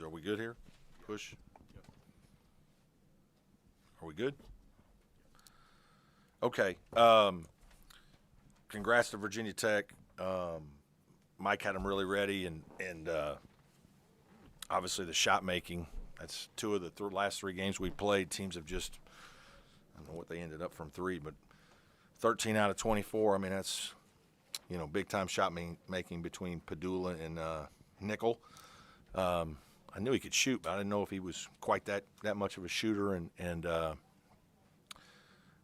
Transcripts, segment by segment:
Are we good here? Push. Are we good? Okay. Congrats to Virginia Tech. Mike had them really ready, and obviously the shot making. That's two of the last three games we played. Teams have just, I don't know what they ended up from three, but 13 out of 24. I mean, that's, big time shot making between Padula and Nickel. I knew he could shoot, but I didn't know if he was quite that much of a shooter. And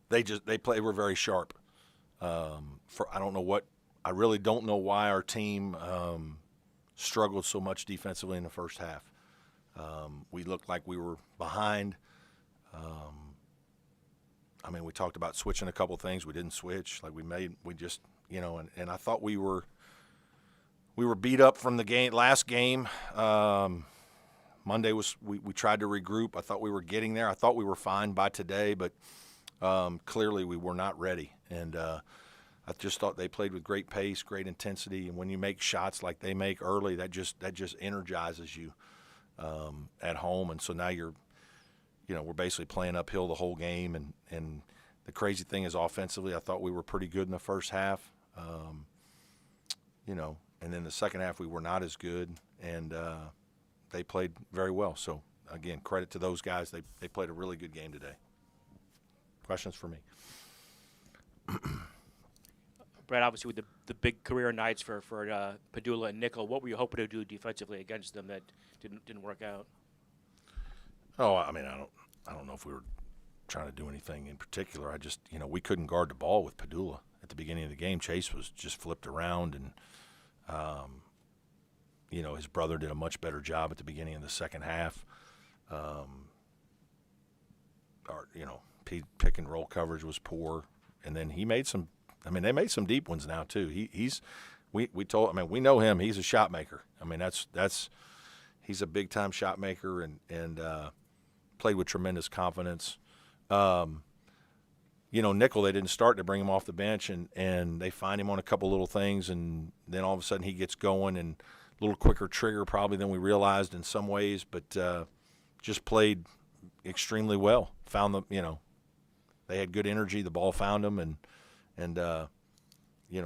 they were very sharp. I really don't know why our team struggled so much defensively in the first half. We looked like we were behind. We talked about switching a couple things. We didn't switch. And I thought we were beat up from the last game. Monday we tried to regroup. I thought we were getting there. I thought we were fine by today, but clearly we were not ready. And I just thought they played with great pace, great intensity, and when you make shots like they make early, that just energizes you at home. And so now we're basically playing uphill the whole game. And the crazy thing is, offensively, I thought we were pretty good in the first half. And then the second half we were not as good, and they played very well. So again, credit to those guys. They played a really good game today. Questions for me? Brad, obviously with the big career nights for Padula and Nickel, what were you hoping to do defensively against them that didn't work out? Oh, I don't know if we were trying to do anything in particular. I just, we couldn't guard the ball with Padula at the beginning of the game. Chase was just flipped around, and his brother did a much better job at the beginning of the second half. Pick and roll coverage was poor, and then he made some. They made some deep ones now too. We know him. He's a shot maker. He's a big time shot maker, and played with tremendous confidence. Nickel, they didn't start to bring him off the bench, and they find him on a couple little things, and then all of a sudden he gets going, and a little quicker trigger probably than we realized in some ways, but just played extremely well. Found them, they had good energy. The ball found him, and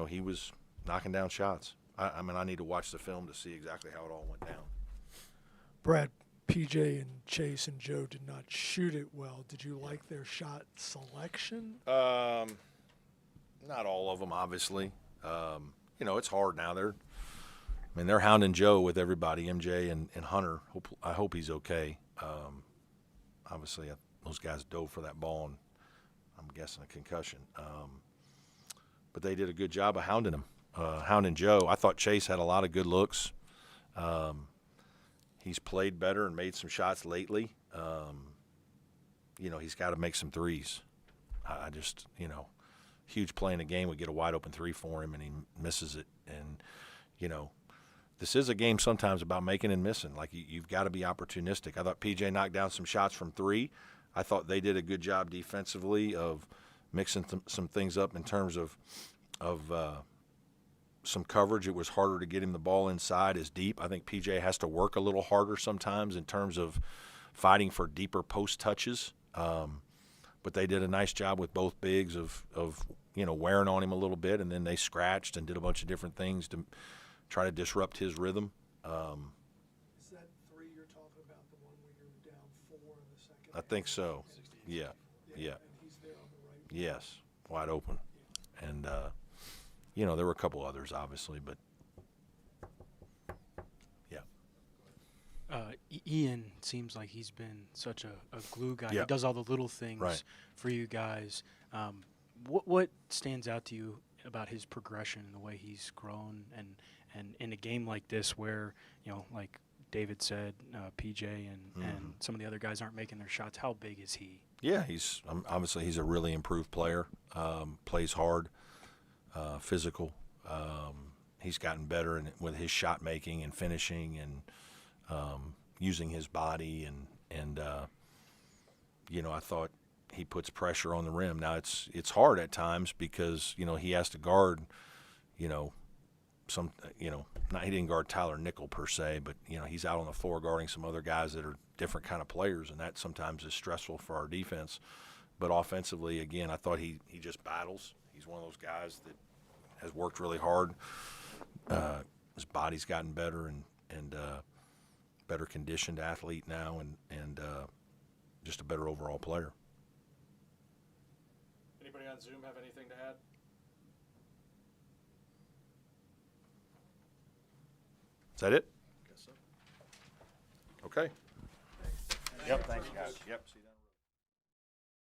he was knocking down shots. I need to watch the film to see exactly how it all went down. Brad, PJ and Chase and Joe did not shoot it well. Did you like their shot selection? Not all of them, obviously. It's hard now. They're hounding Joe with everybody, MJ and Hunter. I hope he's okay. Obviously, those guys dove for that ball, and I'm guessing a concussion. But they did a good job of hounding him, hounding Joe. I thought Chase had a lot of good looks. He's played better and made some shots lately. He's got to make some threes. I just, huge play in the game. We get a wide open three for him, and he misses it. And, this is a game sometimes about making and missing. Like, you've got to be opportunistic. I thought PJ knocked down some shots from three. I thought they did a good job defensively of mixing some things up in terms of some coverage. It was harder to get him the ball inside as deep. I think PJ has to work a little harder sometimes in terms of fighting for deeper post touches. But they did a nice job with both bigs of wearing on him a little bit, and then they scratched and did a bunch of different things to try to disrupt his rhythm. Is that three you're talking about, the one where you're down 4 in the second? I think so. Yeah. And he's there on the right. Yes, wide open. And, there were a couple others, obviously, but, yeah. Ian seems like he's been such a glue guy. Yeah. He does all the little things for you guys. What stands out to you about his progression and the way he's grown, and in a game like this where, like David said, PJ and some of the other guys aren't making their shots, how big is he? Yeah, obviously he's a really improved player, plays hard, physical. He's gotten better with his shot making and finishing and using his body, and I thought he puts pressure on the rim. Now it's hard at times because he has to guard some he didn't guard Tyler Nickel per se, but he's out on the floor guarding some other guys that are different kind of players, and that sometimes is stressful for our defense. But offensively, again, I thought he just battles. He's one of those guys that has worked really hard. His body's gotten better and better conditioned athlete now, and just a better overall player. Anybody on Zoom have anything to add? Is that it? Guess so. Okay. Yep, thanks, guys. Yep. See you then.